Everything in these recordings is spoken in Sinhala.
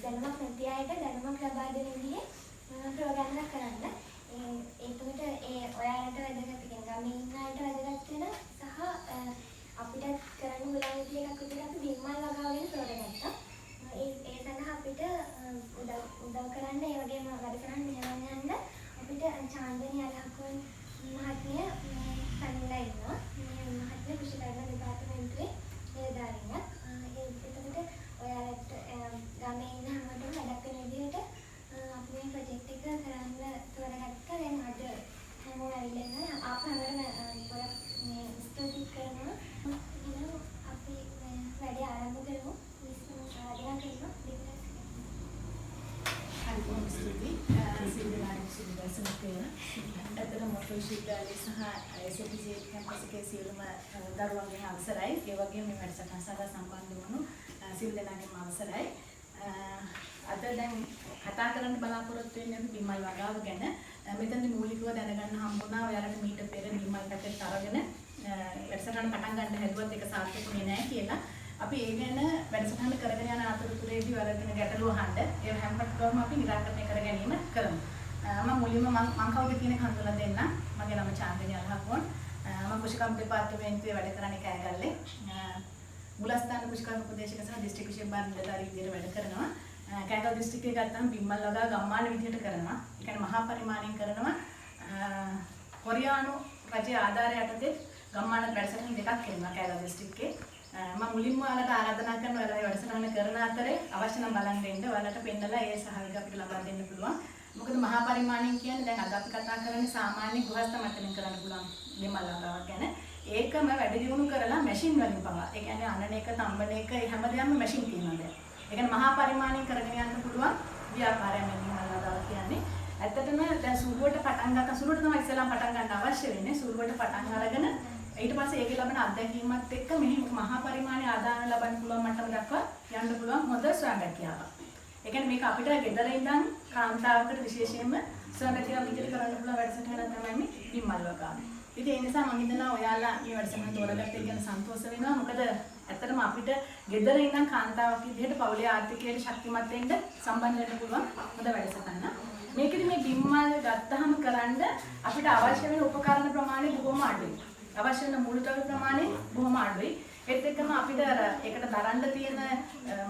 දැනුමක් නැති අයට දැනුමක් ලබා දෙන විදිහේ ප්‍රෝග්‍රෑම් එකක් කරන්න. ඒකට ඔයාලට වැදගත් ගමේ ඉන්න අයට වැදගත් වෙන සහ අපිට කරන්න පුළුවන් විදිහ එකක් විදිහට අපි බිම්මල් වගාවෙන් තෝරගත්තා. ඒ සඳහා අපිට උදව් කරන්න ඒ වගේම වැඩසටහන් මෙහෙම යන්න අපිට චාන්දනී අලහකුන් මහත්මිය පැනලා ඉන්නවා. මේ මහත්මිය කුෂිකර්ම දෙපාර්තමේන්තුවේ නිලධාරියක්. එතකොට ඔයාලට ගමේ ඉන්න හැමෝටම වැඩක් වෙන විදිහට අපි මේ ප්‍රොජෙක්ට් එක කරන්න තෝරගත්තා. දැන් අද හැමෝම ඇවිල්ලා ඉන්නවා. ආපහු හැමෝටම මේ ස්තුති කරනවා. එහෙනම් අපි වැඩේ ආරම්භ කරමු. ආරාධනා කරනවා. අන්තිම ස්තුති සිල්වනාගේ සිල්වසනකේ අතන මොකද විශ්වවිද්‍යාලයේ සහ SAPC කැම්පස් එකේ සියලුම දරුවන්ගේ අවසරයි. ඒ වගේම මේ වැඩසටහන සඳහා සම්බන්ධ වුණු සිල්වනාගේම අවසරයි. අද දැන් කතා කරන්න බලාපොරොත්තු වෙන්නේ අපි බිම්මල් වගාව ගැන. මෙතනදී මූලිකව දැනගන්න හම්බුණා ඔයාලට මීට පෙර බිම්මල් පැකට් අරගෙන වැඩසටහන පටන් ගන්න හැදුවත් ඒක සාර්ථකුනේ නැහැ කියලා. අපි ඒ ගැන වැඩසටහන කරගෙන යන අතරතුරේදී ඔයාලට ගැටලු අහන්න ඒ හැමකටම අපි निराකරණය කර ගැනීම කරමු. මම මුලින්ම මම කවුද කියන එක හඳුනලා දෙන්න. මගේ නම චාන්දනී අලහක්වන්. මම කුෂිකම් දෙපාර්තමේන්තුවේ වැඩ කරන්නේ කෑගල්ලේ. මුලස්ථාන කුෂිකම් උපදේශක සහ දිස්ත්‍රික්ක ශිෂ්‍ය නිලධාරී විදිහට වැඩ කරනවා. කෑගල් දිස්ත්‍රික්කේ ගත්තම බිම්මල් වගා ගම්මාන විදිහට කරනවා. ඒ කියන්නේ මහා පරිමාණයෙන් කරනවා. කොරියානු රජයේ ආධාරය යටතේ ගම්මාන වැඩසටහන් දෙකක් කරනවා කෑගල් දිස්ත්‍රික්කේ. මම මුලින්ම ඔයාලට ආරාධනා කරනවා ඔයාලා වැඩසටහන කරන අතරේ අවශ්‍ය නම් බලන්න එන්න. ඔයාලට පෙන්නලා ඒ සහයෝගය අපිට ලබා දෙන්න පුළුවන්. මොකද මහා පරිමාණයෙන් කියන්නේ දැන් අද අපි කතා කරන්නේ සාමාන්‍ය ගෘහස්ත මට්ටමින් කරන්න පුළුවන් බිම්මල් වගාවක් ගැන. ඒකම වැඩ දියුණු කරලා මැෂින් වලින් පවා. ඒ කියන්නේ අනන එක, තම්බන එක, හැමදේම මැෂින් තියෙනවා දැන්. ඒ කියන්නේ මහා පරිමාණයෙන් කරගෙන යන්න පුළුවන් ව්‍යාපාරයක් බිම්මල් වගාව කියන්නේ. ඇත්තටම දැන් සුළුවට පටන් ගන්න සුළුවට තමයි ඉස්සෙල්ලාම පටන් ගන්න අවශ්‍ය වෙන්නේ. සුළුවට පටන් අරගෙන ඊට පස්සේ ඒකේ ලැබෙන අත්දැකීමත් එක්ක මෙහි මහා පරිමාණයේ ආදාන ලබන්න පුළුවන් මට්ටම දක්වා යන්න පුළුවන් හොඳ ස්වයංරැකියාවක්. ඒ කියන්නේ මේක අපිට ගෙදර ඉඳන් කාන්තාවකට විශේෂයෙන්ම ස්වයංරැකියාව විදිහට කරන්න පුළුවන් වැඩසටහනක් තමයි මේ බිම්මල් වගාව. ඉතින් ඒ නිසා මම හිතනවා ඔයාලා මේ වැඩසටහන තෝරගත්තේ ගැන සන්තෝෂ වෙනවා. මොකද ඇත්තටම අපිට ගෙදර ඉඳන් කාන්තාවක් විදිහට පවුලේ ආර්ථිකයට ශක්තිමත් වෙන්න සම්බන්ධ වෙන්න පුළුවන් හොඳ වැඩසටහනක්. මේකෙදි මේ බිම්මල් ගත්තාම කරන්න අපිට අවශ්‍ය වෙන උපකරණ ප්‍රමාණය බොහොම අඩුයි. අවශ්‍ය වෙන මූලික ප්‍රමාණය බොහොම අඩුයි. ඒත් එක්කම අපිට ඒකට දරන්න තියෙන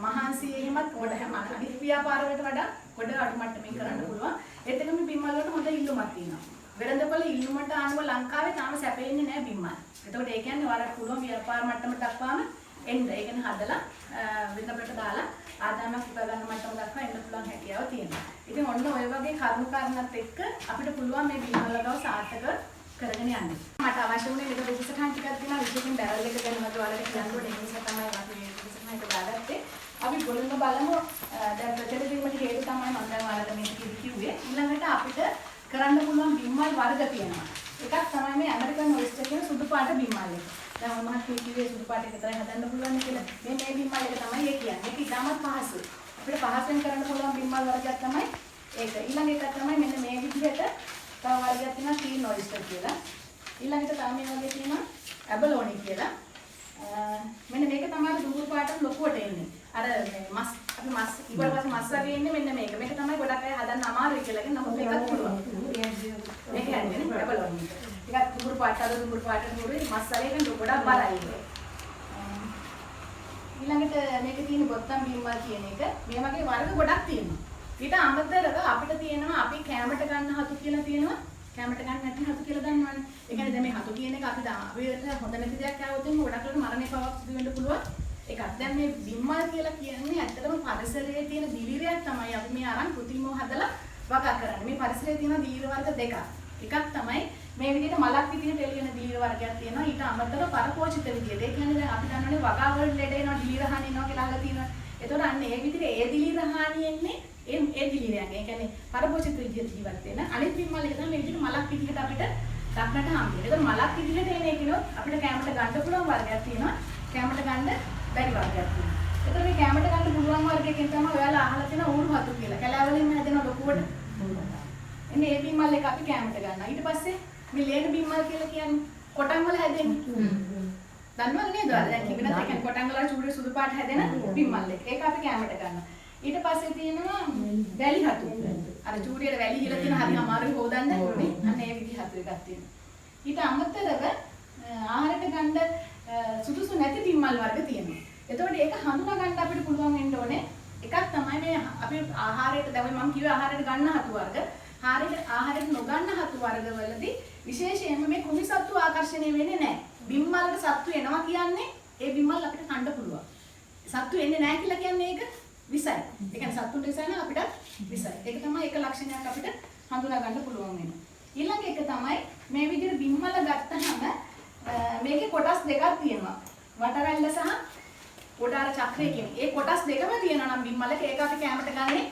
මහන්සිය එහෙමත් ගොඩ හැම අනිත් ව්‍යාපාරවලට වඩා ගොඩ අඩු මට්ටමින් කරන්න පුළුවන්. ඒත් එක්කම බිම්මල් වලට හොඳ ඉල්ලුමක් තියෙනවා. වෙළඳපොළ ඉල්ලුමට අනුව ලංකාවේ තාම සැපෙන්නේ නැහැ බිම්මල්. එතකොට ඒ කියන්නේ ඔයාලට පුළුවන් ව්‍යාපාර මට්ටමට දක්වාම එන්න. ඒ කියන්නේ හදලා වෙළඳපොළට දාලා ආදායමක් උපයා ගන්න මට්ටම දක්වා එන්න පුළුවන් හැකියාව තියෙනවා. ඉතින් ඔන්න ඔය වගේ කරුණු කාරණාත් එක්ක අපිට පුළුවන් මේ බිම්මල් වගාව සාර්ථක කරගෙන යන්න. මට අවශ්‍ය වුණේ මේක විශේෂණ ටිකක් තියෙනවා. විශේෂයෙන් බැරල් එක ගැන මට ඔයාලට කියන්න ඕනේ. ඒ නිසා තමයි අපි මේ විශේෂණ එක දාගත්තේ. අපි ගොඩම බලමු. දැන් ප්‍රචලිත වීමට හේතු තමයි මම දැන් ඔයාලට මේක කිව්වේ. ඊළඟට අපිට කරන්න පුළුවන් බිම්මල් වර්ග තියෙනවා. එකක් තමයි මේ ඇමරිකන් ඔයිස්ටර් කියන සුදු පාට බිම්මල් එක. දැන් මම කිව්වේ සුදු පාට එක විතරයි හදන්න පුළුවන් කියලා. මේ බිම්මල් එක තමයි ඒ කියන්නේ. මේක ඉතාමත් පහසුයි. අපිට පහසෙන් කරන්න පුළුවන් බිම්මල් වර්ගයක් තමයි ඒක. ඊළඟ එක තමයි මෙන්න මේ විදිහට තව වර්ගයක් තියෙනවා ටීන් ඔයිස්ටර් කියලා. ඊළඟට තව මේ වගේ තියෙනවා ඇබලෝනි කියලා. මෙන්න මේක තමයි දුඹුරු පාටම ලොකුවට එන්නේ. අර මේ මස් අපි මස් ඊට පස්සේ මස් වගේ එන්නේ මෙන්න මේක. මේක තමයි ගොඩක් අය හදන්න අමාරුයි කියලා කියන නමුත් මේකත් පුළුවන්. මේක කියන්නේ ඇබලෝනි. ටිකක් දුඹුරු පාට අර දුඹුරු පාට නුරුයි මස් වගේ කියන ගොඩක් බරයි. ඊළඟට මේක තියෙන බොත්තම් බිම්මල් කියන එක. මේ වගේ වර්ග ගොඩක් තියෙනවා. ඊට අමතරව අපිට තියෙනවා අපි කැමරට ගන්න හතු කියලා තියෙනවා. කැමරට ගන්න නැති හතු කියලා දන්නවනේ. ඒ කියන්නේ දැන් මේ හතු කියන එක අපි අපිට හොඳ නැති දෙයක් ආවොත් එන්නේ ගොඩක් වෙලාවට මරණය පවක් සිදු වෙන්න පුළුවන්. ඒකත් දැන් මේ බිම්මල් කියලා කියන්නේ ඇත්තටම පරිසරයේ තියෙන දිලිරයක් තමයි අපි මේ අරන් කෘත්‍රිමව හදලා වගා කරන්නේ. මේ පරිසරයේ තියෙන දිලිර වර්ග දෙකක්. එකක් තමයි මේ විදිහට මලක් විදිහට එළියන දිලිර වර්ගයක් තියෙනවා. ඊට අමතරව පරපෝෂිත විදිහට. ඒ කියන්නේ දැන් අපි දන්නවනේ වගා වල ලෙඩ එනවා, දිලිර හානි එනවා කියලා අහලා තියෙනවා. ඒතකොට අන්න ඒ විදිහට ඒ දිලිර හානි එන්නේ ඒ දිලිරයන්. ඒ කියන්නේ පරපෝෂිත විදිහට ජීවත් වෙන අනිත් බිම්මල් එක තමයි මේ විදිහට මලක් විදිහට අපිට දක්නට හම්බෙන්නේ. ඒතකොට මලක් විදිහට එන එකනොත් අපිට කැමරට ගන්න පුළුවන් වර්ගයක් තියෙනවා. කැමරට ගන්න බැරි වර්ගයක් තියෙනවා. ඒතකොට මේ කැමරට ගන්න පුළුවන් වර්ගයකින් තමයි ඔයාලා අහලා තියෙන ඌරු හතු කියලා. කැලෑවලින්ම හැදෙන ලොකුවට. එන්නේ මේ බිම්මල් එක අපි කැමරට ගන්නවා. ඊට පස්සේ මේ ලේන බිම්මල් කියලා කියන්නේ කොටන් වල හැදෙන්නේ. දන්නවද නේද? දැන් කිව්වනේ ඒ කියන්නේ කොටන් වල චූඩි සුදු පාට හැදෙන බිම්මල් එක. ඒක අපි කැමරට ගන්නවා. ඊට පස්සේ තියෙනවා වැලි හතු. අර චූඩියට වැලි හිලා තියෙන හරි අමාරුයි හොදන්න. අන්න ඒ විදිහ හතු එකක් තියෙනවා. ඊට අමතරව ආහාරයට ගන්න සුදුසු නැති බිම්මල් වර්ග තියෙනවා. එතකොට ඒක හඳුනා ගන්න අපිට පුළුවන් වෙන්න ඕනේ. එකක් තමයි මේ අපි ආහාරයට දැන් මම කිව්වේ ආහාරයට ගන්න හතු වර්ග. ආහාරයට නොගන්න හතු වර්ගවලදී විශේෂයෙන්ම මේ කුණි සත්තු ආකර්ෂණය වෙන්නේ නැහැ. බිම්මලට සත්තු එනවා කියන්නේ ඒ බිම්මල් අපිට කන්න පුළුවන්. සත්තු එන්නේ නැහැ කියලා කියන්නේ ඒක විසයි. ඒ කියන්නේ සත්තුන්ට විසයි නම් අපිට විසයි. ඒක තමයි එක ලක්ෂණයක් අපිට හඳුනා ගන්න පුළුවන් වෙන්නේ. ඊළඟ එක තමයි මේ විදිහට බිම්මල ගත්තහම මේකේ කොටස් දෙකක් තියෙනවා. වටරැල්ල සහ ගොඩාර චක්‍රය කියන්නේ. ඒ කොටස් දෙකම තියෙනවා නම් බිම්මලක ඒක අපි කැමරට ගන්නෙ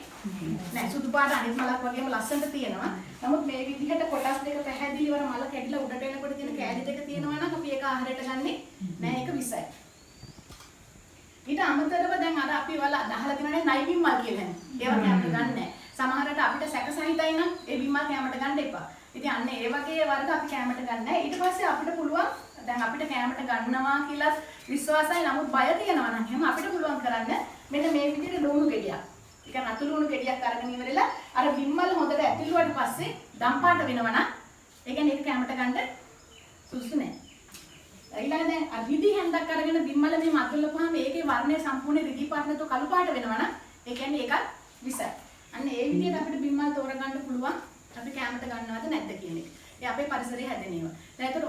නෑ. සුදු පාට අනිත් මලක් වගේම ලස්සනට තියෙනවා. නමුත් මේ විදිහට කොටස් දෙක පැහැදිලිවර මල කැඩිලා උඩට එනකොට තියෙන කෑලි දෙක තියෙනවා නම් අපි ඒක ආහාරයට ගන්නෙ නෑ. ඒක විසයි. ඊට අමතරව දැන් අර අපි වල අහලා තියෙනනේ නයි බිම්මල් කියලා. ඒවා කැමරට ගන්න නෑ. සමහරට අපිට සැක සහිතයි නම් ඒ බිම්මල් කැමරට ගන්න එපා. ඉතින් අන්න ඒ වගේ වර්ග අපි කැමරට ගන්න නෑ. ඊට පස්සේ අපිට පුළුවන් දැන් අපිට කැමරට ගන්නවා කියලා විශ්වාසයි. නමුත් බය තියෙනවා නම් එහෙනම් අපිට පුළුවන් කරන්න මෙන්න මේ විදිහට ලුණු ගෙඩියක්. ඒ කියන්නේ අතු ලුණු ගෙඩියක් අරගෙන ඉවරලා අර බිම්මල් හොඳට ඇතුළුවට පස්සේ දම් පාට වෙනවා නම් ඒ කියන්නේ ඒක කැමරට ගන්න සුසු නෑ. ඊළඟ දැන් රිදි හැන්දක් අරගෙන බිම්මල මේ මතුල්ලපුවාම ඒකේ වර්ණය සම්පූර්ණ රිදි පාට නැතුව කළු පාට වෙනවා නම් ඒ කියන්නේ ඒකත් විසයි. අන්න ඒ විදිහට අපිට බිම්මල් තෝරගන්න පුළුවන් අපි කැමරට ගන්නවද නැද්ද කියන එක. ඒ අපේ පරිසරය හැදෙන ඒවා. දැන් ඒතකොට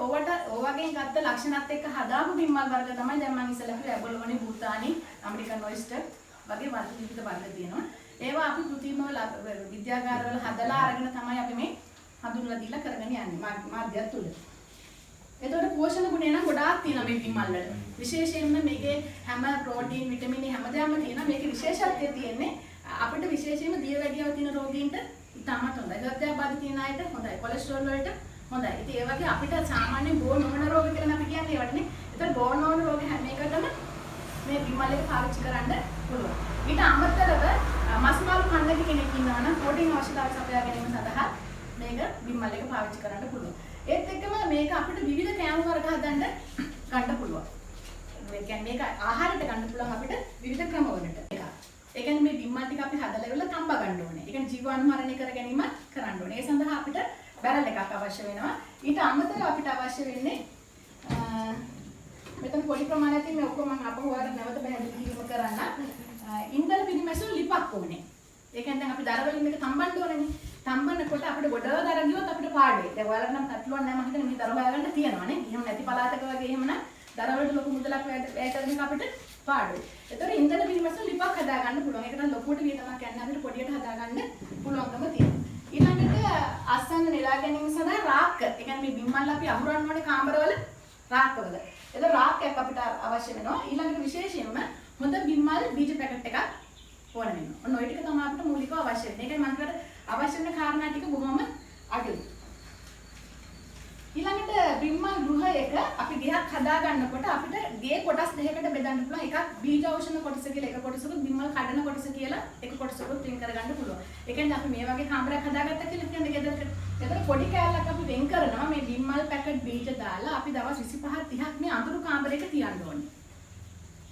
ඕවගේ ගත්ත ලක්ෂණات එක්ක හදාපු බිම්මල් වර්ග තමයි දැන් මම ඉස්සෙල්ලා කිව්වා ඇබොලොනි බුතානි ඇමරිකන් ඔයිස්ටර් වගේ වර්ග විවිධ වර්ග තියෙනවා. ඒවා අපි කෘත්‍රිමව විද්‍යාගාරවල හදලා අරගෙන තමයි අපි මේ හඳුන්වලා දීලා කරගෙන යන්නේ මාධ්‍යය තුල. එතකොට පෝෂණ ගුණය නම් ගොඩාක් තියෙනවා මේ බිම්මල් වල. විශේෂයෙන්ම මේකේ හැම ප්‍රෝටීන් විටමින් හැමදේම තියෙනවා. මේකේ විශේෂත්වය තියෙන්නේ අපිට විශේෂයෙන්ම දියවැඩියාව තියෙන රෝගීන්ට ඉතාමත් හොඳයි. හෘදයාබාධ තියෙන අයට හොඳයි. කොලෙස්ටරෝල් වලට හොඳයි. ඉතින් ඒ වගේ අපිට සාමාන්‍ය බෝ නොවන රෝග කියලා අපි කියන්නේ ඒවටනේ. ඒතර බෝ නොවන රෝග හැම එකටම මේ බිම්මල් එක පාවිච්චි කරන්න පුළුවන්. ඊට අමතරව මස් මාළු කන්න කෙනෙක් ඉන්නවා නම් ප්‍රෝටීන් අවශ්‍යතාවය සපයා ගැනීම සඳහා මේක බිම්මල් එක පාවිච්චි කරන්න පුළුවන්. ඒත් එක්කම මේක අපිට විවිධ කෑම වර්ග හදන්න ගන්න පුළුවන්. ඒ කියන්නේ මේක ආහාරයට ගන්න පුළුවන් අපිට විවිධ ක්‍රම වලට. ඒ කියන්නේ මේ බිම්මල් ටික අපි හදලා ඉවරලා තම්බ ගන්න ඕනේ. ඒ කියන්නේ ජීවාණුහරණය කර ගැනීම කරන්න ඕනේ. ඒ සඳහා අපිට බැරල් එකක් අවශ්‍ය වෙනවා. ඊට අමතරව අපිට අවශ්‍ය වෙන්නේ මෙතන පොඩි ප්‍රමාණයකින් මේ ඔක්කොම මම අපහු ආර නැවත පැහැදිලි කිරීම කරන්න. ඉන්දල පිරිමැසුම් ලිපක් ඕනේ. ඒ කියන්නේ දැන් අපි දරවලින් මේක තම්බන්න ඕනේනේ. තම්බනකොට අපිට ගොඩ දර ගියොත් අපිට පාඩුවේ. දැන් ඔයාලට නම් තට්ටුවක් නැහැ මම හිතන්නේ මේ දර හොයාගන්න තියෙනවානේ. එහෙම නැති පළාතක වගේ එහෙම නම් දරවලට ලොකු මුදලක් වැය කරගෙන අපිට පාඩුවේ. ඒතකොට ඉන්දල පිරිමැසුම් ලිපක් හදා ගන්න පුළුවන්. ඒක නම් ලොකුට වියදමක් යන්නේ අපිට පොඩියට හදා ගන්න පුළුවන්කම තියෙනවා. ඊළඟට අස්සන්න නෙලා ගැනීම සඳහා රාක්ක. ඒ කියන්නේ මේ බිම්මල් අපි අහුරන්න ඕනේ කාමරවල රාක්කවල. ඒක රාක්කයක් අපිට අවශ්‍ය වෙනවා. ඊළඟට විශේෂයෙන්ම හොඳ බිම්මල් බීජ පැකට් එකක් ඕන වෙනවා. ඔන්න ඔය ටික තමයි අපිට මූලිකව අවශ්‍ය වෙන්නේ. ඒකයි මම කිව්වට අවශ්‍ය වෙන කාරණා ටික බොහොම අඩුයි. ඊළඟට බිම්මල් ගෘහයක අපි ගෙයක් හදා ගන්නකොට අපිට ගේ කොටස් දෙකකට බෙදන්න පුළුවන්. එකක් බීජ ඖෂධ කොටස කියලා එක කොටසකුත් බිම්මල් කඩන කොටස කියලා එක කොටසකුත් වෙන් කරගන්න පුළුවන්. ඒ කියන්නේ අපි මේ වගේ කාමරයක් හදාගත්තා කියලා කියන්නේ ගෙදරට. එතකොට පොඩි කෑල්ලක් අපි වෙන් කරනවා මේ බිම්මල් පැකට් බීජ දාලා අපි දවස් 25 30ක් මේ අඳුරු කාමරයක තියන්න ඕනේ.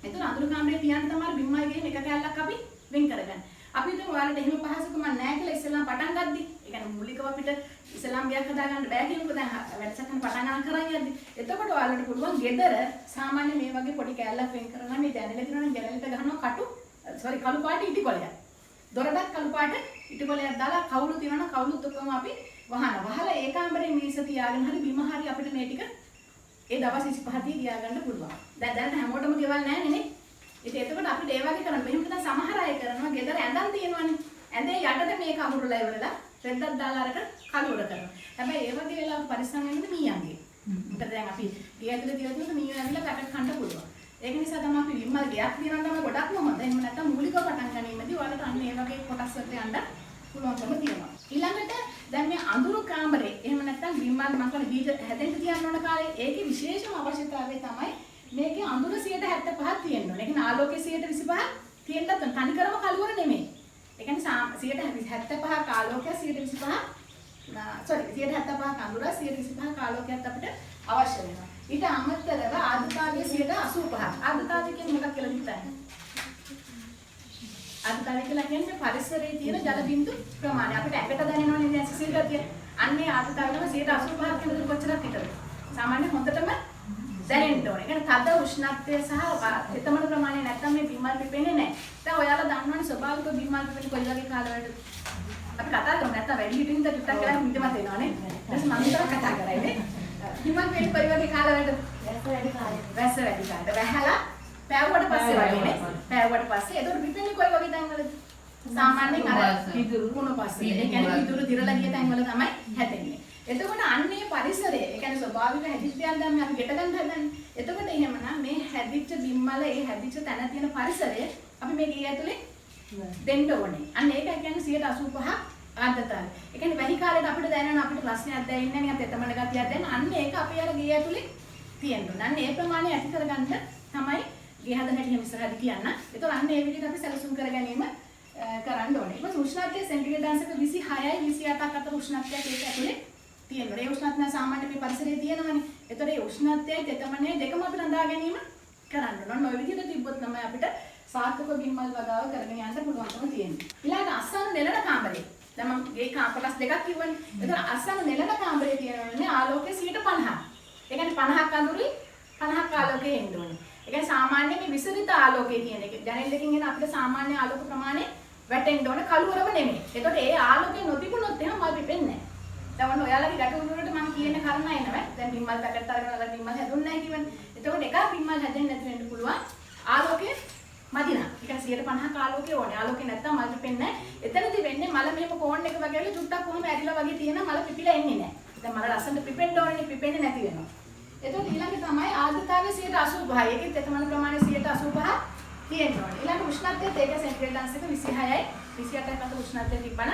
එතකොට අඳුරු කාමරේ තියන්න තමයි බිම්මල් ගෙන් එක කෑල්ලක් අපි වෙන් කරගන්න. අපි හිතමු ඔයාලට එහෙම පහසුකමක් නැහැ කියලා ඉස්සෙල්ලාම පටන් ගද්දි. ඒ කියන්නේ මූලිකව අපිට ඉස්සෙල්ලාම ගයක් හදා ගන්න බෑ කියනකොට දැන් වැඩසටහන පටන් ගන්න කරන් යද්දි. එතකොට ඔයාලට පුළුවන් ගෙදර සාමාන්‍ය මේ වගේ පොඩි කෑල්ලක් වෙන් කරනවා මේ දැනෙල දිනවනම් ගැලලට ගහනවා කළු පාට ඉටි කොලයක්. දොරටත් කළු පාට ඉටි කොලයක් දාලා කවුළු තියනවා කවුළුත් ඔක්කොම අපි වහනවා. වහලා ඒ කාමරේ මේස තියාගෙන හරි බිම හරි අපිට මේ ටික ඒ දවස් 25 තියාගන්න පුළුවන්. දැන් හැමෝටම ගෙවල් නැහැ නේ. ඉතින් එතකොට අපිට ඒ වගේ කරන්න බෑ. එහෙම නැත්නම් සමහර අය කරනවා ගෙදර ඇඳන් තියෙනවනේ. ඇඳේ යටට මේක අමුරලා ඉවරලා රෙද්දක් දාලා අරක කලුවර කරනවා. හැබැයි ඒ වගේ වෙලාවක පරිස්සම් වෙන්න මීයන්ගේ. මොකද දැන් අපි ගේ ඇතුලේ තියලා තියෙන මීයෝ ඇවිල්ලා පැකට් කන්න පුළුවන්. ඒක නිසා තමයි අපි විම්මල් ගයක් තියනවා තමයි ගොඩක්ම හොඳ. එහෙම නැත්නම් මූලිකව පටන් ගැනීමදී ඔයාලට අන්න ඒ වගේ කොටස් වලට යන්න පුළුවන්කම තියෙනවා. ඊළඟට දැන් මේ අඳුරු කාමරේ එහෙම නැත්නම් විම්මල් මම කියන්නේ බීජ හැදෙන්න තියන්න ඕන කාලේ ඒකේ විශේෂම අවශ්‍යතාවය තමයි මේකේ අඳුර 75ක් තියෙන්න ඕනේ. ඒ කියන්නේ ආලෝකයේ 25ක් තියෙන්නත් ඕන. තනිකරම කළුවර නෙමෙයි. ඒ කියන්නේ 75ක් ආලෝකය 125ක් 175ක් අඳුර 125ක් ආලෝකයක් අපිට අවශ්‍ය වෙනවා. ඊට අමතරව ආර්ද්‍රතාවය 85ක්. ආර්ද්‍රතාවය කියන්නේ මොකක්ද කියලා හිතන්න. ආර්ද්‍රතාවය කියලා කියන්නේ පරිසරයේ තියෙන ජල බිඳු ප්‍රමාණය. අපිට ඇඟට දැනෙනවනේ දැන් සිසිල් ගතිය. අන්නේ ආර්ද්‍රතාවය තමයි 85% කියන කොච්චරක් හිටද? සාමාන්‍ය හොඳටම දැනෙන්න ඕනේ. ඒ කියන්නේ තද උෂ්ණත්වය සහ තෙතමන ප්‍රමාණය නැත්තම් මේ බිම්මල් පිපෙන්නේ නැහැ. දැන් ඔයාලා දන්නවනේ ස්වභාවික බිම්මල් පිපෙන්නේ කොයි වගේ කාලවලටද? අපි කතා කරමු නැත්තම් වැඩි හිටින්ද ටිකක් කරලා හිතමත් වෙනවනේ. ඊට පස්සේ මම විතර කතා කරන්නේ. බිම්මල් පිපෙන්නේ කොයි වගේ කාලවලටද? වැස්ස වැඩි කාලේ. වැහලා පෑවුවට පස්සේ වගේනේ. පෑවුවට පස්සේ එතකොට පිපෙන්නේ කොයි වගේ තැන්වලද? සාමාන්‍යයෙන් අර පිදුරු කුණ පස්සේ. ඒ කියන්නේ පිදුරු දිරලා ගිය තැන්වල තමයි හැදෙන්නේ. එතකොට අන්නේ පරිසරය, ඒ කියන්නේ ස්වභාවික හැදිච්ච යන් දැන් අපි ගෙට ගන්න හදන්නේ. එතකොට එහෙමනම් මේ හැදිච්ච බිම්මල, ඒ හැදිච්ච තැන තියෙන පරිසරය අපි මේ ගේ ඇතුලේ දෙන්න ඕනේ. අන්න ඒක කියන්නේ 85% ආර්ද්‍රතාවය. ඒ කියන්නේ වැහි කාලේට අපිට දැනෙන අපිට ප්‍රශ්නයක් දැනෙන්නේ නැහැ, නිකන් තෙතමන ගතියක් දැනෙන. අන්න ඒක අපි අර ගේ ඇතුලේ තියෙන්න ඕනේ. අන්න ඒ ප්‍රමාණය ඇති කරගන්න තමයි ගේ හදන හැටි ඉස්සරහදී කියන්න. ඒතකොට අන්න ඒ විදිහට අපි සැලසුම් කර ගැනීම කරන්න ඕනේ. ඊට පස්සේ උෂ්ණත්වය සෙන්ටිග්‍රේඩ් අංශක 26යි 28ක් අතර උෂ්ණත්වයක් ඒක ඇතුලේ තියෙනවා. ඒ උෂ්ණත්වය සාමාන්‍ය මේ පරිසරයේ තියෙනවනේ. ඒතකොට ඒ උෂ්ණත්වයයි තෙතමනයි දෙකම අපිට හදා ගැනීම කරන්න ඕනේ. ඔය විදිහට තිබ්බොත් තමයි අපිට සාර්ථක බිම්මල් වගාව කරගෙන යන්න පුළුවන්කම තියෙන්නේ. ඊළඟ අස්සන නෙලන කාමරේ. දැන් මම මේ කොටස් දෙකක් කිව්වනේ. ඒතකොට අස්සන නෙලන කාමරේ තියෙනවනේ ආලෝකය 50%. ඒ කියන්නේ 50ක් අඳුරුයි 50ක් ආලෝකය එන්න ඕනේ. ඒ කියන්නේ සාමාන්‍ය මේ විසරිත ආලෝකය කියන එක. ජනෙල් එකකින් එන අපිට සාමාන්‍ය ආලෝක ප්‍රමාණය වැටෙන්න ඕනේ කළුවරම නෙමෙයි. ඒතකොට ඒ ආලෝකය නොතිබුණොත් එහෙම මල් පිපෙන්නේ නැහැ. දැන් ඔයාලගේ ගැටලුව වලට මම කියන කරුණ එනවා. දැන් බිම්මල් පැකට් අරගෙන අර බිම්මල් හැදුන්නේ නැහැ කියවනේ. එතකොට එකක් බිම්මල් හැදෙන්නේ නැති වෙන්න පුළුවන්. ආලෝකය මදිනා. ඒ කියන්නේ 150ක ආලෝකය ඕනේ. ආලෝකය නැත්තම් මල් පිපෙන්නේ නැහැ. එතනදී වෙන්නේ මල මෙහෙම කෝන් එක වගේ චුට්ටක් කොහොම ඇරිලා වගේ තියෙන මල පිපිලා එන්නේ නැහැ. දැන් මල ලස්සනට පිපෙන්න ඕනේ, පිපෙන්නේ නැති වෙනවා. එතකොට ඊළඟ තමයි ආර්ද්‍රතාවය 85%. ඒකෙත් තෙතමන ප්‍රමාණය 85% තියෙන්න ඕනේ. ඊළඟ උෂ්ණත්වය ඒක සෙන්ටිග්‍රේඩ් අංශක 26යි 28ක් අතර උෂ්ණත්වය තිබ්බන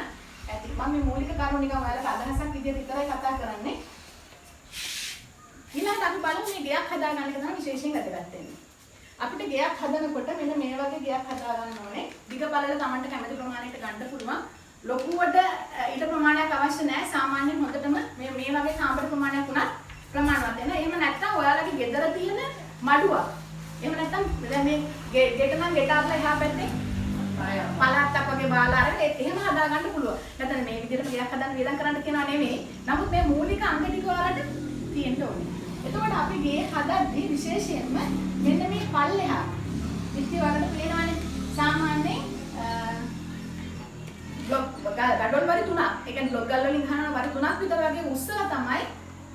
ඇති. මම මේ මූලික කරුණු නිකන් ඔයාලට අදහසක් විදිහට විතරයි කතා කරන්නේ. ඊළඟට අපි බලමු මේ ගෙයක් හදා ගන්න එක තමයි විශේෂයෙන් වැදගත් වෙන්නේ. අපිට ගෙයක් හදනකොට මෙන්න මේ වගේ ගෙයක් හදා ගන්න ඕනේ. දිග පළල Tamanට කැමති ප්‍රමාණයට ගන්න පුළුවන්. ලොකුවට ඊට ප්‍රමාණයක් අවශ්‍ය නැහැ. සාමාන්‍යයෙන් හොඳටම මේ වගේ කාමර ප්‍රමාණයක් උනත් ප්‍රමාණවත් වෙනවා. එහෙම නැත්නම් ඔයාලගේ ගෙදර තියෙන මඩුවක්. එහෙම නැත්නම් දැන් මේ ගෙට නම් ගෙට අරලා එහා පැත්තේ පළාත්තක් වගේ බාලා අරගෙන එහෙම හදා ගන්න පුළුවන්. නැත්නම් මේ විදිහට ගෙයක් හදන්න වේදම් කරන්න කියනවා නෙමෙයි. නමුත් මේ මූලික අංග ටික ඔයාලට තියෙන්න ඕනේ. එතකොට අපි ගේ හදද්දී විශේෂයෙන්ම මෙන්න මේ පල්ලෙහා ඉතින් ඔයාලට පේනවනේ සාමාන්‍යයෙන් ගඩොල් වරි 3ක්. ඒ කියන්නේ බ්ලොක් ගල් වලින් ගහන වරි 3ක් විතර වගේ උස්සලා තමයි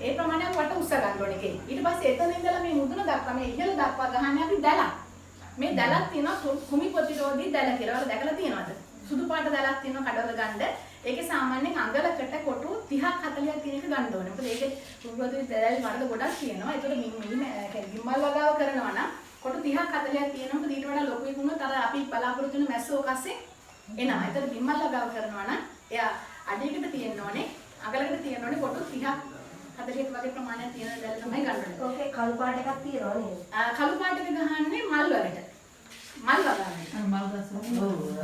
ඒ ප්‍රමාණයක් වට උස්ස ගන්න ඕනේ කේ. ඊට පස්සේ එතන ඉඳලා මේ මුදුන දක්වා මේ ඉහළ දක්වා ගහන්නේ අපි දැලක්. මේ දැලක් තියෙනවා කුමි ප්‍රතිරෝධී දැල කියලා. ඔයාලා දැකලා තියෙනවද? සුදු පාට දැලක් තියෙනවා කඩවල ගන්න. ඒකේ සාමාන්‍යයෙන් අඟලකට කොටු 30ක් 40ක් තියෙන එක ගන්න ඕනේ. මොකද ඒකේ කුමි දැලයි වර්ග ගොඩක් තියෙනවා. ඒතකොට බිම්මල් වගාව කරනවා නම් කොටු 30ක් 40ක් තියෙනවා. මොකද ඊට වඩා ලොකු වුණොත් අර අපි බලාපොරොත්තු වෙන මැස්සෝ කස්සේ එනවා. ඒතකොට බිම්මල් වගාව කරනවා නම් එයා අඩේකට තියෙන්න ඕනේ. අඟලකට තියෙන්න ඕනේ කොටු 30ක් 40ක් වගේ ප්‍රමාණයක් තියෙන දැල තමයි ගන්න ඕනේ. ඕකේ කළු පාට එකක් තියෙනවා නේද? කළු පාට එක ගහන්නේ මල් වලට. මල් වගාවේ. මල් ගස් වලට.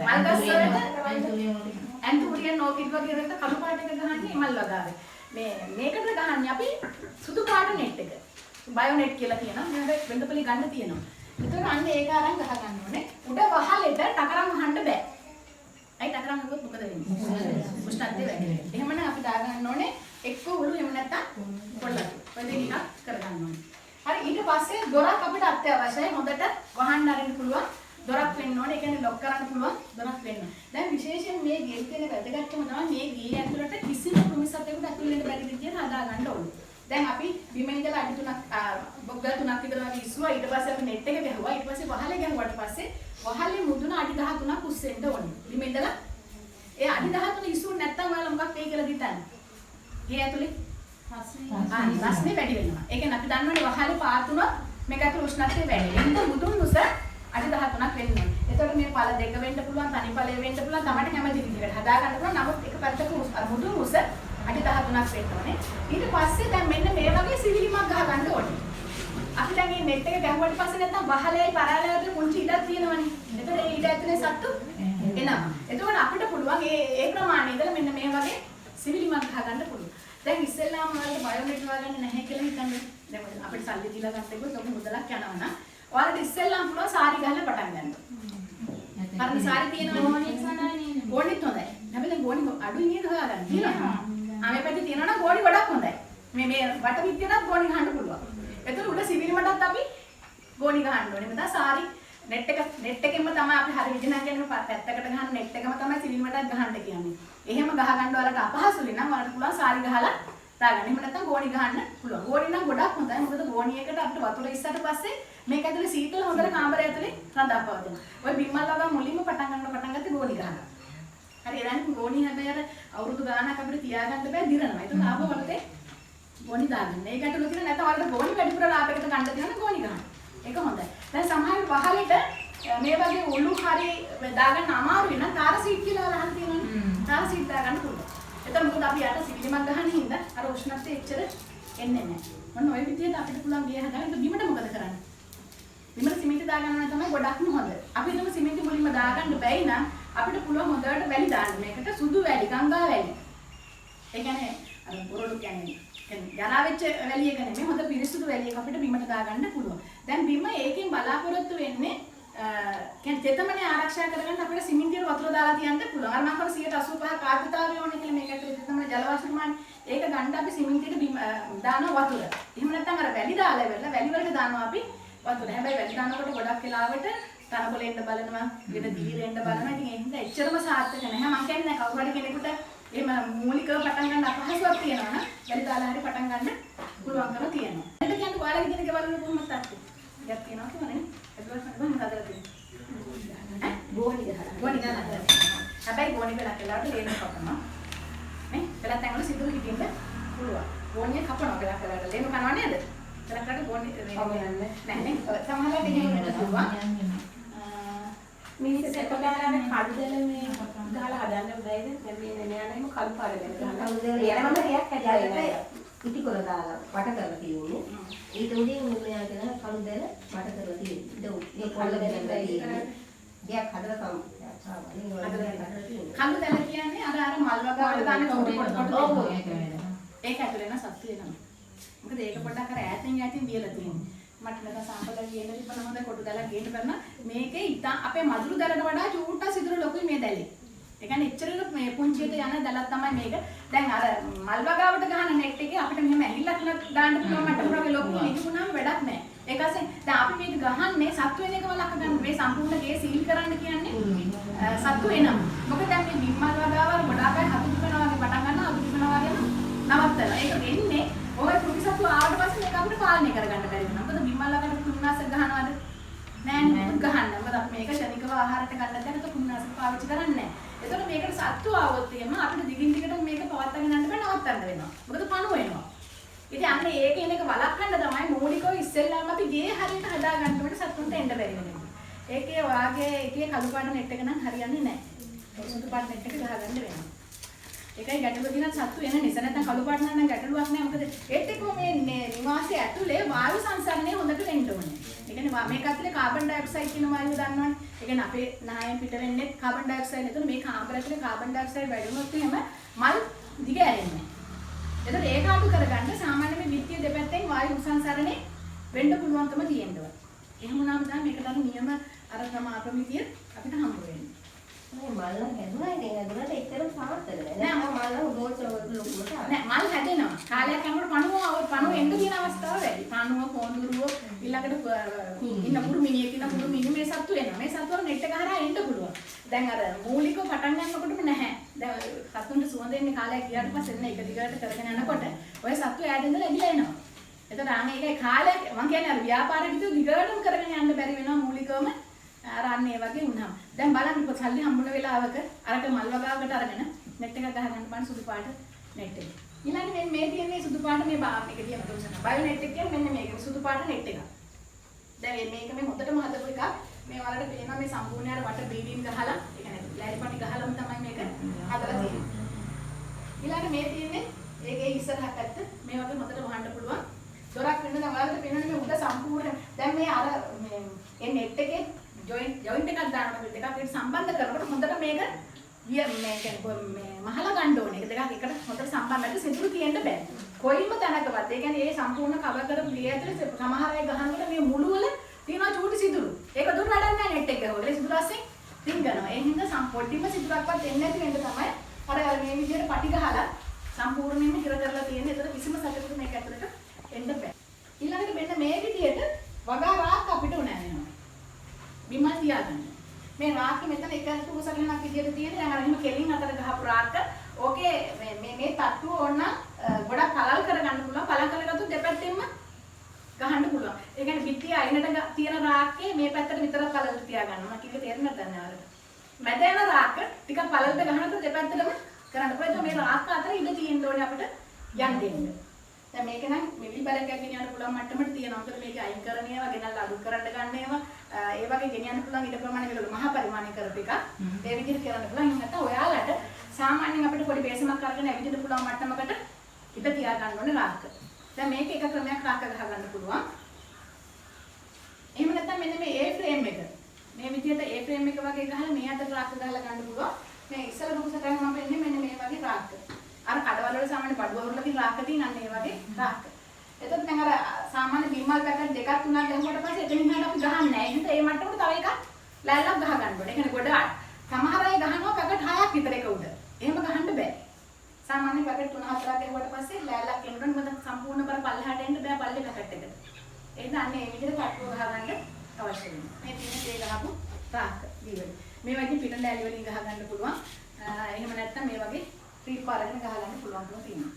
මල් ගස් වලට ඇන්තූරියන් ඕකිඩ් වගේ වලට කළු පාට එක ගහන්නේ මල් වගාවේ. මේකට ගහන්නේ අපි සුදු පාට net එක. බයෝනෙට් කියලා කියනවා. මේකට වෙන්දපලි ගන්න තියෙනවා. ඒතකොට අන්න ඒක අරන් ගහ ගන්න ඕනේ. උඩ වහලෙට ටකරන් වහන්න බෑ. අයි ටකරන් වහුවොත් මොකද වෙන්නේ? උෂ්ණත්වය වැඩි වෙනවා. එහෙමනම් අපි දා ගන්න ඕනේ එක්ක උළු එහෙම නැත්නම් පොල්ලක්. ඔය දෙක එකක් කරගන්න ඕනේ. හරි ඊට පස්සේ දොරක් අපිට අත්‍යවශ්‍යයි. හොඳට වහන්න අරින්න පුළුවන්. දොරක් වෙන්න ඕනේ. ඒ කියන්නේ ලොක් කරන්න පුළුවන් දොරක් වෙන්න. දැන් විශේෂයෙන් මේ ගේ තියෙන වැදගත්කම තමයි මේ ගේ ඇතුළට කිසිම කෘමිසතෙකුට ඇතුල් වෙන්න බැරි විදියට හදා ගන්න ඕනේ. දැන් අපි බිම ඉඳලා අඩි 3ක් බොග්ගල් 3ක් විතර වගේ ඉස්සුවා. ඊට පස්සේ අපි net එක ගැහුවා. ඊට පස්සේ වහලේ ගැහුවාට පස්සේ වහලේ මුදුන අඩි 13ක් උස්සෙන්න ඕනේ. බිම ඉඳලා ඒ අඩි 13 ඉස්සුව නැත්තම් ඔයාලා මොකක් වෙයි කියලා හිතන්නේ? ගේ ඇතුලේ රස්නේ වැඩි වෙනවා. ඒ කියන්නේ අපි දන්නවනේ වහලේ පාතුනොත් මේක ඇතුළේ උෂ්ණත්වය වැඩි වෙනවා. මුදුන් උස අඩි 13ක් වෙන්න ඕනේ. එතකොට මේ පළ දෙක වෙන්න පුළුවන්, තනි පළය වෙන්න පුළුවන්, තමයි කැමති විදිහට හදා ගන්න පුළුවන්. නමුත් එක පැත්තක අර මුදුන් උස අඩි 13ක් වෙන්න ඕනේ. ඊට පස්සේ දැන් මෙන්න මේ වගේ සිවිලිමක් ගහ ගන්න ඕනේ. අපි දැන් මේ net එක ගැහුවට පස්සේ නැත්තම් වහලෙයි පරාලෙයි අතර මුංචි ඉඩක් තියෙනවනේ. එතකොට ඒ ඉඩ ඇතුලේ සත්තු එනවා. එතකොට අපිට පුළුවන් ඒ ප්‍රමාණය ඉඳලා මෙන්න මේ වගේ සිවිලිමක් ගහ ගන්න පුළුවන්. දැන් ඉස්සෙල්ලාම ඔයාලට බයෝමෙට්‍රි හොයාගන්න නැහැ කියලා හිතන්නේ. දැන් අපිට සල්ලි දීලා ගන්න එකත් ඔබ මුදලක් යනවා නම් ඔයාලට ඉස්සෙල්ලාම පුළුවන් සාරි ගහලා පටන් ගන්න. පරණ සාරි තියෙනවා. ගෝණිත් හොඳයි. හැබැයි ගෝණි අඩුයි නේද හොයාගන්න. තියෙනවා. මේ පැත්තේ තියෙනවා නම් ගෝණි ගොඩක් හොඳයි. මේ වට පිටියනත් ගෝණි ගහන්න පුළුවන්. එතකොට උඩ සිවිලි මටත් අපි ගෝණි ගහන්න ඕනේ. මත සාරි net එකෙන්ම තමයි අපි හරි විදිහට කියන්නේ පැත්තකට ගහන net එකම තමයි සිවිලි මටත් ගහන්න කියන්නේ. එහෙම ගහ ගන්න වලට අපහසුයි නම් වලට පුළුවන් සාරි ගහලා දාගන්න. එහෙම නැත්නම් ගෝණි ගහන්න පුළුවන්. ගෝණි නම් ගොඩක් හොඳයි. මොකද ගෝණි එකට අපිට වතුර ඉස්සට පස්සේ මේක ඇතුලේ සීතල හොඳට කාමරය ඇතුලේ රඳාපවතිනවා. ඔය බිම්මල් වගා මුලින්ම පටන් ගත්තේ ගෝණි ගහනවා. හරි එදානේ ගෝණි හැබැයි අර අවුරුදු ගාණක් අපිට තියාගන්න බෑ දිරනවා. ඒක ආපහු වලතේ ගෝණි දාගන්න. ඒක ඇතුලේ තියෙන නැත්නම් වලට ගෝණි වැඩිපුර ලාභයකට ගන්න තියෙනවා ගෝණි ගහන්න. ඒක හොඳයි. දැන් සමහර වහලෙට මේ වගේ ඔලු හරි දාගන්න අමාරුයි නම් තාර සීට් කියලා අහන්න තියෙනවනේ. තාර සීට් දාගන්න පුළුවන්. එතකොට මොකද අපි යට සිවිලිමත් ගහන හින්දා අර උෂ්ණත්වය එච්චර එන්නේ නැහැ. මොන ඔය විදිහට අපිට පුළුවන් ගිය හදාගන්න බිමට මොකද කරන්නේ? බිමට සිමෙන්ති දාගන්න නම් තමයි ගොඩක්ම හොඳ. අපි හිතමු සිමෙන්ති මුලින්ම දාගන්න බැයි නම් අපිට පුළුවන් හොඳට වැලි දාන්න. මේකට සුදු වැලි, ගංගා වැලි. ඒ කියන්නේ අර පොරොඩු කියන්නේ ජරා වෙච්ච වැලි එක නෙමෙයි හොඳ පිරිසුදු වැලි එක අපිට බිමට දාගන්න පුළුවන්. දැන් බිම ඒකෙන් බලාපොරොත්තු වෙන්නේ කියන්නේ තෙතමනේ ආරක්ෂා කරගන්න අපිට සිමෙන්තියට වතුර දාලා තියන්න පුළුවන්. අර මම කර 185 කාර්යතාවය ඕනේ කියලා මේක ඇතුලේ තෙතමනේ ජල වාෂ්පමාන ඒක ගන්න අපි සිමෙන්තියට බිම දානවා වතුර. එහෙම නැත්නම් අර වැලි දාලා ඉවරලා වැලි වලට දානවා අපි වතුර. හැබැයි වැලි දානකොට ගොඩක් වෙලාවට තනකොළ එන්න බලනවා, වෙන දීර එන්න බලනවා. ඉතින් ඒ හින්දා එච්චරම සාර්ථක නැහැ. මම කියන්නේ කවුරු හරි කෙනෙකුට එහෙම මූලිකව පටන් ගන්න අපහසුයක් තියෙනවා නම් වැලි දාලා හරි පටන් ගන්න පුළුවන්කම තියෙනවා. ඒක කියන්නේ ඔයාලගේ දිනක බලන්න කොහොමද තාත්තේ? එකක් තියෙනවා කියන්නේ ඒකවත් මම හදලා තියෙනවා. ගෝණි ගහලා. ගෝණි ගහලා. හැබැයි ගෝණි වෙලා කියලාට ලේන කපනවා. නේ? වෙලා තැන් වල සිදුරු හිටින්න පුළුවන්. ගෝණිය කපනවා කියලා කරලා ලේන කනවා නේද? කරකට ගෝණි නැහැ නේ. සමහරවිට එහෙම වෙන්න පුළුවන්. මිනිස්සු එකපාරට කඩුදල මේ දාලා හදන්න බෑද? දැන් මේ නෑනේම කළු පාර දෙන්න ගන්නවා. කවුද යනම හරියක් හැදලා ඉටිකොල දාලා වට කරලා තියෙන්නේ. ඊට උඩින් මෙයා කියන කවුදල වට කරලා තියෙන්නේ. ඒ කොල්ල දෙන්න තියෙන්නේ. ගියක් හදලා කඳුදැල කියන්නේ අර මල් වගාවට දාන කොට ඒක ඇතුලේ නම් සත්තු වෙනවා. මොකද ඒක පොඩ්ඩක් අර ඈතින් දියලා තියෙනවා. මට නේද සාම්පදා කියන තිබ්බම හොඳ කොටු දැලක් ගේන්න කරන මේකේ ඉතින් අපේ මදුරු දැලට වඩා චූට්ටක් සිදුරු ලොකුයි මේ දැලේ. ඒ කියන්නේ එච්චර මේ පුංචියට යන දැලක් තමයි මේක. දැන් අර මල් වගාවට ගහන නෙට් එකේ අපිට මෙහෙම ඇහිල්ලක් දාන්න පුළුවන් මට වගේ ලොකු නිකුණාම වැඩක් නැහැ. ඒකසේ දැන් අපි මේක ගහන්නේ සත්තු වෙන එක වලක් ගන්න මේ සම්පූර්ණ ගේ සීල් කරන්න කියන්නේ සත්තු වෙනම. මොකද දැන් මේ බිම්මල් වගාවල් ගොඩාක් අය හදු කරනවා වගේ පටන් ගන්නවා හදු කරනවා වගේ නවත්තනවා. ඒක වෙන්නේ ඔය කුරුසතු ආවට පස්සේ මේක අපිට පාලනය කරගන්න බැරි වෙනවා. මොකද බිම්මල් වගාවට කුරුනාසක් ගහනවාද? නෑ ගහන්න. මොකද අපි මේක ශනිකව ආහාරයට ගන්න දැනට කුරුනාසක් පාවිච්චි කරන්නේ නෑ. එතකොට මේකට සත්තු ආවොත් එහෙම අපිට දිගින් දිගට මේක පවත්වාගෙන යන්න බෑ නවත්තන්න වෙනවා. මොකද පණුව වෙනවා. ඉතින් අන්න ඒක එන එක වළක්වන්න තමයි මූලිකව ඉස්සෙල්ලාම අපි ගේ හරියට හදා ගන්න ඕනේ සත්තුන්ට එන්න බැරි වෙනවා. ඒකේ වාගේ එකේ කළු පාට net එක නම් හරියන්නේ නැහැ. සුදු පාට net එක ගහගන්න වෙනවා. ඒකයි ගැටලුව දිනන සත්තු එන නිසා නැත්නම් කළු පාට නම් ගැටලුවක් නැහැ. මොකද ඒත් එක්කම මේ නිවාසයේ ඇතුලේ වායු සංසරණය හොඳට වෙන්න ඕනේ. ඒ කියන්නේ මේක ඇතුලේ කාබන් ඩයොක්සයිඩ් කියන වායුව දන්නවනේ. ඒ කියන්නේ අපේ නායෙන් පිට වෙන්නේ කාබන් ඩයොක්සයිඩ්. එතකොට මේ කාමර ඇතුලේ කාබන් ඩයොක්සයිඩ් වැඩි වුණොත් එහෙම මල් දිග ඇරෙන්නේ. එතකොට ඒක අඩු කරගන්න සාමාන්‍ය මේ විත්‍ය දෙපැත්තෙන් වායු සංසරණය වෙන්න පුළුවන්කම තියෙනවා. එහෙම වුණාම තමයි මේකට අර නියම අර ක්‍රමාප්‍රමිතිය අපිට හම්බ වෙන්නේ. මේ මල් හැදුනා ඉතින් ඇදුනට එච්චර සාර්ථක නෑ. මල් උඩෝච ලොකුවට නෑ මල් හැදෙනවා. කාලයක් යනකොට පණුව එන්න තියෙන අවස්ථාව වැඩි. පණුව පොඳුරුව ඊළඟට ඉන්න පුරු මිනිහෙක් ඉන්න පුරු මිනිහ මේ සත්තු එනවා. මේ සත්තු වල net එක හරහා එන්න පුළුවන්. දැන් අර මූලිකව පටන් ගන්නකොටම නැහැ. දැන් සතුන්ට සුවඳ එන්නේ කාලයක් ගියාට පස්සේ එන්න එක දිගට කරගෙන යනකොට ඔය සත්තු ඈත ඉඳලා එදිලා එනවා. එතකොට ආන් ඒකේ කාලයක් මම කියන්නේ අර ව්‍යාපාරෙ විදිහට දිගටම කරගෙන යන්න බැරි වෙනවා මූලිකවම අර අන්න ඒ වගේ වුණාම. දැන් බලන්න ඉතින් සල්ලි හම්බුන වෙලාවක අරක මල් වගාවකට අරගෙන net එකක් ගහගන්න බෑන සුදු පාට net එක. ඊළඟට මේ තියෙන්නේ සුදු පාට මේ බාම් එක තියෙන තුන්සන. බයෝ net එක කියන්නේ මෙන්න මේක සුදු පාට net එක. දැන් මේක මේ හොඳටම හදපු එක. මේ වලට පේනවා මේ සම්පූර්ණ අර වට බීඩින් ගහලා ඒ කියන්නේ ලෑලිපටි ගහලම තමයි මේක හදලා තියෙන්නේ. ඊළඟට මේ තියෙන්නේ ඒකේ ඉස්සරහ පැත්ත මේ වගේ හොඳට වහන්න පුළුවන්. දොරක් වෙන දැන් ඔයාලට පේනවනේ මේ උඩ සම්පූර්ණ දැන් මේ අර මේ net එකේ ජොයින්ට් එකක් දානවා දෙකක් එකට සම්බන්ධ කරනකොට හොඳට මේක මේ කියන්නේ මහලා ගන්න ඕනේ. ඒක දෙකක් එකට හොඳට සම්බන්ධ නැත්නම් සිදුරු තියෙන්න බෑ. කොයිම තැනකවත් ඒ කියන්නේ මේ සම්පූර්ණ කවර් කරපු ලිය ඇතුලේ සමහර අය ගහනකොට මේ මුළු වල තියෙනවා චූටි සිදුරු. ඒක දුර වැඩක් නැහැ net එක ගහුවල. ඒ සිදුරු අස්සේ රිංගනවා. ඒ හින්දා සම්පොඩ්ඩිම සිදුරක්වත් එන්නේ නැති වෙන්න තමයි අර මේ විදිහට පටි ගහලා සම්පූර්ණයෙන්ම හිර කරලා තියෙන්නේ. ඒතර කිසිම සැකයකට මේක ඇතුළට එන්න බෑ. ඊළඟට මෙන්න මේ විදිහට වගා රාක් අපිට උනා වෙනවා. බිමල් තියාගන්න. මේ රාක් මෙතන එක තුසකලක් විදිහට තියෙන. දැන් අර එහෙම කෙලින් අතර ගහපු රාක්. ඕකේ මේ තට්ටුව ඕන ගොඩක් පළල් කරගන්න පුළුවන්. පළල් කරගත්තොත් දෙපැත්තෙන්ම ගහන්න පුළුවන්. ඒ කියන්නේ පිටිය අයිනට තියෙන රාක්කේ මේ පැත්තට විතරක් පළලට තියාගන්න. මම කිව්වේ තේරුම් නැත්නම් නේ. මැද යන රාක්ක ටිකක් පළලට ගහනකොට දෙපැත්තටම කරන්න පුළුවන්. මේ රාක්ක අතර ඉඳ තියෙන්න ඕනේ අපිට යන්න දෙන්න. දැන් මේක නම් මිලි බැලක් ගෙනියන්න පුළුවන් මට්ටමට තියෙනවා. මොකද මේක අයින් කරන ඒවා ගෙනල්ලා අඩු කරන්න ගන්න ඒවා ඒ වගේ ගෙනියන්න පුළුවන් ඊට ප්‍රමාණය වල මහා පරිමාණය කරපු එක. ඒ විදිහට කරන්න පුළුවන්. එහෙනම් නැත්නම් ඔයාලට සාමාන්‍යයෙන් අපිට පොඩි බේසමක් අරගෙන ඇවිදින්න පුළුවන් මට්ටමකට ඉඳ තියා ගන්න ඕනේ රාක්ක. දැන් මේක එක ක්‍රමයක් රාක්ක ගහ ගන්න පුළුවන්. එහෙම නැත්නම් මෙන්න මේ A frame එක. මේ විදිහට A frame එක වගේ ගහලා මේ අතට රාක්ක ගහලා ගන්න පුළුවන්. මේ ඉස්සර දුසටම මම පෙන්නේ මෙන්න මේ වගේ රාක්ක. අර කඩවල වල සාමාන්‍ය බඩුවරුලකින් රාක්ක තියෙන අන්න ඒ වගේ රාක්ක. එතකොට දැන් අර සාමාන්‍ය බිම්මල් පැකට් දෙකක් තුනක් ගහුවට පස්සේ එතනින් එහාට අපි ගහන්නේ නැහැ. එහෙනම් ඒ මට්ටමට තව එකක් ලෑල්ලක් ගහ ගන්න ඕනේ. ඒ කියන්නේ ගොඩ සමහර අය ගහනවා පැකට් 6ක් විතර එක උඩ. එහෙම ගහන්න බෑ. සාමාන්‍ය පැකට් 3-4ක් ගහුවට පස්සේ ලෑල්ලක් එන්න ඕනේ. මොකද සම්පූර්ණ බර පල්ලෙහාට එන්න බෑ පල්ලේ පැකට් එකට. එහෙනම් අන්න ඒ විදිහට කට්ටුව ගහ ගන්න අවශ්‍ය වෙනවා. මේ තියෙන දේ ගහපු රාක්ක දීවල. මේ වගේ පිට ලෑලි වලින් ගහ ගන්න පුළුවන්. එහෙම නැත්නම් මේ වගේ ක්‍රීප් අරගෙන ගහ ගන්න පුළුවන්කම තියෙනවා.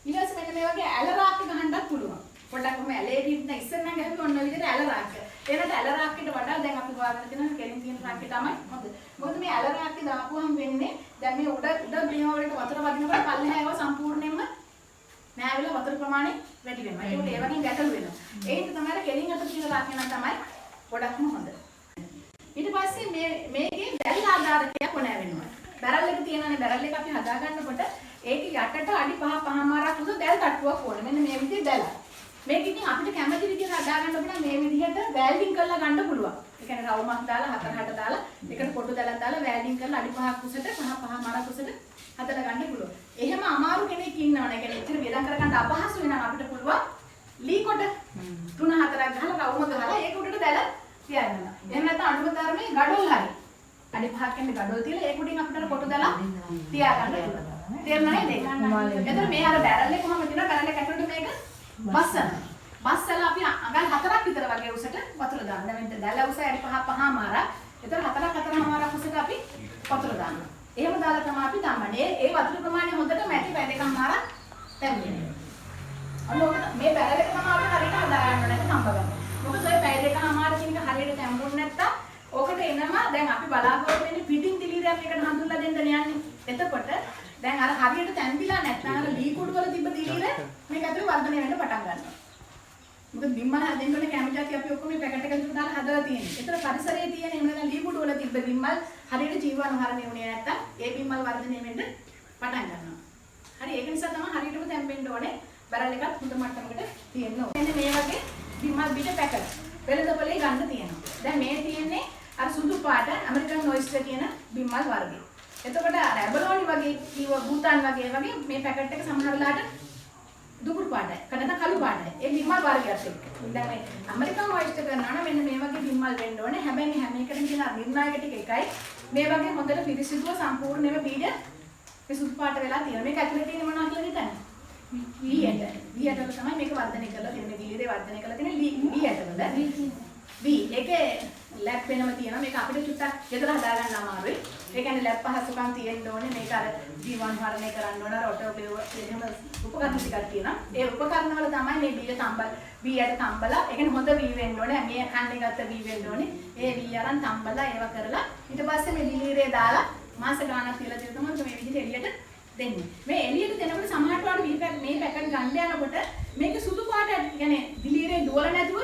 ඊළඟට මෙන්න මේ වගේ ඇල රාක්ක ගහන්නත් පුළුවන්. පොඩ්ඩක් කොහොම ඇලේ පිටින් ඉස්සර නම් ගහපු ඔන්න විදිහට ඇල රාක්ක. ඒකට ඇල රාක්කයට වඩා දැන් අපි හොයාගෙන තියෙන කෙලින් තියෙන රාක්කේ තමයි හොඳ. මොකද මේ ඇල රාක්කේ දාපුවම වෙන්නේ දැන් මේ උඩ බිම වලට වතුර වදිනකොට පල්ලෙහා ඒවා සම්පූර්ණයෙන්ම නෑවිලා වතුර ප්‍රමාණය වැඩි වෙනවා. ඒකට ඒ වගේ ගැටලු වෙනවා. ඒක තමයි කෙලින් අත තියෙන රාක්කේ නම් තමයි ගොඩක්ම හොඳ. ඊට පස්සේ මේකේ බැරල් ආධාරකයක් ඕනෑ වෙනවා. බැරල් එක තියෙනනේ බැරල් එක අපි හදා ගන්නකොට ඒක යටට අඩි 5-5මාරක් උස දැල් තට්ටුවක් ඕනේ. මෙන්න මේ විදිහේ දැල. මේක ඉතින් අපිට කැමති විදිහට හදා ගන්න ඕන මේ විදිහට වැල්ඩින් කරලා ගන්න පුළුවන්. ඒ කියන්නේ රවුමක් දාලා හතරකට දාලා එකට කොටු දැලක් දාලා වැල්ඩින් කරලා අඩි 5ක් උසට 5-5මාරක් උසට හදලා ගන්න පුළුවන්. එහෙම අමාරු කෙනෙක් ඉන්නවනේ. ඒ කියන්නේ ඉතින් වියදම් කරගන්න අපහසු වෙනවා අපිට පුළුවන් ලී කොට 3-4ක් ගහලා රවුම ගහලා ඒක උඩට දැල තියන්න. එහෙම නැත්නම් අඩුම තරමේ ගඩොල් හරි. අඩි 5ක් යන ගඩොල් තියලා ඒක උඩින් අපිට කොටු දාලා තියාගන්න පුළුවන්. තේරුණා නේද? එතකොට මේ අර බැරල් එක කොහොමද තියෙනවා? බැරල් එක ඇතුළට මේක බස්සන. බස්සලා අපි අඟල් 4ක් විතර වගේ උසට වතුර දාන්න. දැන් දැල උස අඩි 5-5මාරක්. එතකොට 4-4මාරක් උසට අපි වතුර දානවා. එහෙම දාලා තමයි අපි දම්මන්නේ. ඒ වතුර ප්‍රමාණය හොඳට මැටි පැයකමාරක් තැම්බෙනවා. අන්න මේ බැරල් එක තමයි අපි හරියට හදා ගන්න ඕනේ සම්බවන්න. මොකද ඔය පැය දෙකමාර කියන එක හරියට තැම්බුනේ නැත්තම් ඕකට එනවා දැන් අපි බලාපොරොත්තු වෙන්නේ පිටින් දිලිරයක් එකට හඳුන්ලා දෙන්න යන්නේ. එතකොට දැන් අර හරියට තැම්බිලා නැත්නම් අර ලී කුඩු වල තිබ්බ දිලිර මේක ඇතුලේ වර්ධනය වෙන්න පටන් ගන්නවා. මොකද බිම්මල හදෙන්න ඕනේ කැමිටි අපි ඔක්කොම මේ පැකට් එකකට දාලා හදලා තියෙන්නේ. ඒතර පරිසරයේ තියෙන එහෙම නැත්නම් ලී කුඩු වල තිබ්බ බිම්මල් හරියට ජීවාණුහරණය වුණේ නැත්තම් ඒ බිම්මල් වර්ධනය වෙන්න පටන් ගන්නවා. හරි ඒක නිසා තමයි හරියටම තැම්බෙන්න ඕනේ. බැරල් එකත් හොඳ මට්ටමකට තියෙන්න ඕනේ. මෙන්න මේ වගේ බිම්මල් පිට පැකට් වෙළඳපොලේ ගන්න තියෙනවා. දැන් මේ තියෙන්නේ අර සුදු පාට ඇමරිකන් නොයිස්ටර් කියන බිම්මල් වර්ගය. එතකොට රැබලෝනි වගේ කිව්ව භූතාන් වගේ මේ පැකට් එක සමහර වෙලාවට දුඹුරු පාටයි. කනත කළු පාටයි. ඒ බිම්මල් වර්ගයත් එක්ක. දැන් මේ ඇමරිකන් නොයිස්ටර් කරනවා නම් මෙන්න මේ වගේ බිම්මල් වෙන්න ඕනේ. හැබැයි හැම එකටම තියෙන නිර්ණායක ටික එකයි. මේ වගේ හොඳට පිරිසිදුව සම්පූර්ණයෙන්ම පීඩ මේ සුදු පාට වෙලා තියෙනවා. මේක ඇතුලේ තියෙන මොනවා කියලා හිතන්නේ? V ඇටවල තමයි මේක වර්ධනය කරලා තියෙන්නේ. දිලිරේ වර්ධනය කරලා තියෙන්නේ V ඇටවල. V ඒකේ ලැබ් වෙනම තියෙනවා. මේක අපිට චුට්ටක් ගෙදර හදා ගන්න අමාරුයි. ඒ කියන්නේ ලැබ් පහසුකම් තියෙන්න ඕනේ. මේක අර ජීවාණුහරණය කරන්න ඕන අර ඔටෝක්ලේව් එහෙම උපකරණ ටිකක් තියෙනවා. ඒ උපකරණ වල තමයි මේ බීජ තම්බල V ඇට තම්බලා ඒ කියන්නේ හොඳ V වෙන්න ඕනේ. මේ කන්නේ ගත්ත V වෙන්න ඕනේ. ඒ V අරන් තම්බලා ඒව කරලා ඊට පස්සේ මේ දිලිරේ දාලා මාස ගාණක් තියලා තියෙනවා මේ විදිහට එළියට දෙන්නේ. මේ එළියට දෙනකොට සමහරට වල මේ පැකට් ගන්න යනකොට මේක සුදු පාට කියන්නේ දිලිරේ දුවල නැතුව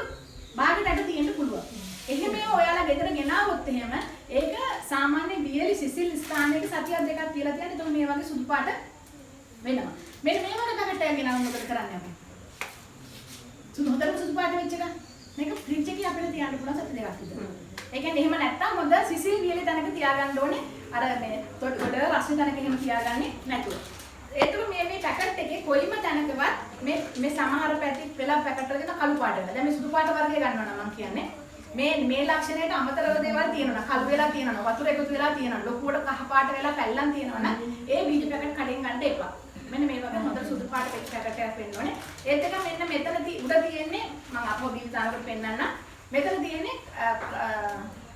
බාගෙට තියෙන්න පුළුවන්. එහෙම ඔයාලා ගෙදර ගෙනාවොත් එහෙම ඒක සාමාන්‍ය වියලි සිසිල් ස්ථානයක සතියක් දෙකක් තියලා තියන්න. එතකොට මේ වගේ සුදු පාට වෙනවා. මෙන්න මේ වගේ පැකට් එකක් ගෙනාවොත් මොකද කරන්නේ අපි? සුදු පාට වෙච්ච එක මේක ෆ්‍රිජ් එකේ අපිට තියන්න පුළුවන් සති දෙකක් විතර. ඒ කියන්නේ එහෙම නැත්තම් හොඳ සිසිල් වියලි තැනක තියාගන්න ඕනේ. අර මේ ගොඩ රස්නේ තැනක එහෙම තියාගන්නේ නැතුව. ඒතුළු මේ පැකට් එකේ කොයිම තැනකවත් මේ සමහර පැති වෙලා පැකට් වල දෙන කළු පාට වෙලා. දැන් මේ සුදු පාට වර්ගය ගන්නවා නම් මම කියන්නේ මේ ලක්ෂණයට අමතරව දේවල් තියෙනවා. කළු වෙලා තියෙනවා. වතුර එකතු වෙලා තියෙනවා. ලොකුවට කහ පාට වෙලා පැල්ලම් තියෙනවා නම් ඒ බීජ පැකට් කඩෙන් ගන්න එපා. මෙන්න මේ වගේ හොඳ සුදු පාට පැකට් එකක් වෙන්න ඕනේ. ඒත් එක මෙන්න මෙතන උඩ තියෙන්නේ මම අපෝ බීජ තානකට පෙන්නන්න. මෙතන තියෙන්නේ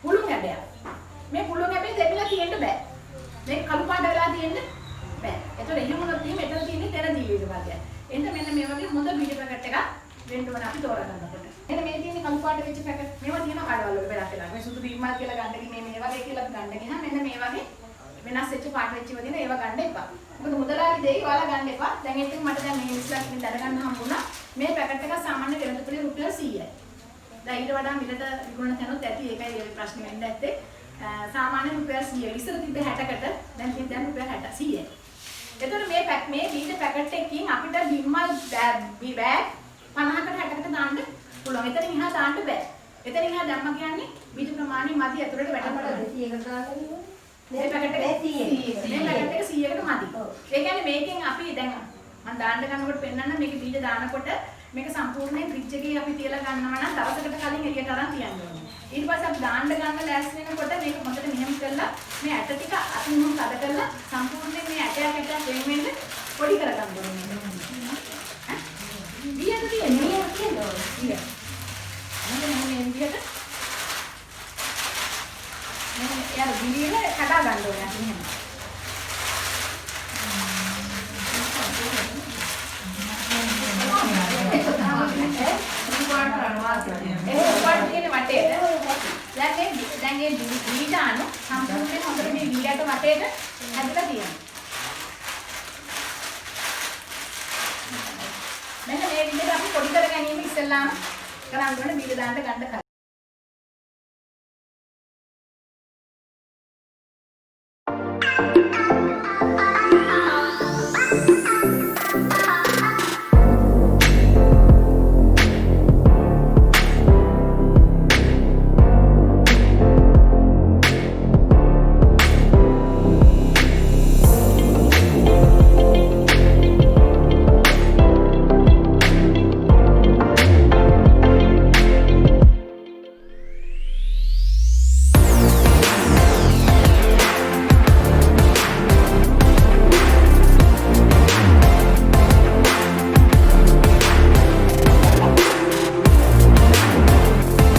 පුළුන් හැබයක්. මේ පුළුන් හැබේ දෙවිලා තියෙන්න බෑ. මේ කළු පාට වෙලා තියෙන්න බෑ. ඒතකොට එහෙම වුණොත් මෙතන තියෙන්නේ තැන දීවිද වගේ. එන්න මෙන්න මේ වගේ හොඳ බීජ පැකට් එකක් වෙන්න ඕන අපි තෝරගන්නකොට. එන්න මේ තියෙන්නේ කළු පාට වෙච්ච පැකට්. මේවා තියෙන කඩවල වල වෙලා කියලා. මේ සුදු බීමල් කියලා ගන්න ගිහින් මේ වගේ කියලා ගන්න ගියහම මෙන්න මේ වගේ වෙනස් වෙච්ච පාට වෙච්ච ඒවා තියෙන ඒවා ගන්න එපා. මොකද මුදලාලි දෙයි ඔයාලා ගන්න එපා. දැන් ඒත් මට දැන් මේ ඉස්ලාකින් දැනගන්න හම්බුණා. මේ පැකට් එක සාමාන්‍ය වෙළඳපොලේ රුපියල් 100යි. දැන් ඊට වඩා මිලට විකුණන තැනොත් ඇති. ඒකයි ඒ ප්‍රශ්නේ වෙන්න ඇත්තේ. සාමාන්‍ය රුපියල් 100. ඉස්සර තිබ්බ 60කට දැන් තියෙන දැන් රුපියල් 60 100යි. එතකොට මේ බීජ පැකට් එකකින් අපිට බිම්මල් බෑග් 50කට 60කට දාන්න පුළුවන්. එතනින් එහා දාන්න බෑ. එතනින් එහා දැම්ම කියන්නේ බීජ ප්‍රමාණය මදි ඇතුළට වැටෙන්න. 200කට දාලා මේ පැකට් එක 100කට මදි. ඒ කියන්නේ මේකෙන් අපි දැන් මම දාන්න ගන්නකොට පෙන්නන්න මේක බීජ දානකොට මේක සම්පූර්ණයෙන් ෆ්‍රිජ් එකේ අපි තියලා ගන්නවා නම් දවසකට කලින් එළියට අරන් තියන්න ඕනේ. ඊට පස්සේ අපි දාන්න ගන්න ලෑස්ති වෙනකොට මේක හොඳට මෙහෙම කරලා මේ ඇට ටික අතින් උන් කඩ කරලා සම්පූර්ණයෙන් මේ ඇටයක් වෙන වෙන්න පොඩි කරගන්න ඕනේ. බීජ තියෙන්නේ මේ කියන්නේ. මේ විදිහට यार बिलियन कटा गंड हो गया है දැන් ඒ බීජ අණු සම්පූර්ණයෙන් හොඳට මේ බීජයට වටේට හැදලා තියෙනවා. මෙන්න මේ විදිහට අපි පොඩි කර ගැනීම ඉස්සෙල්ලාම කරන්න ඕනේ බීජ දාන්න ගන්න කලින්.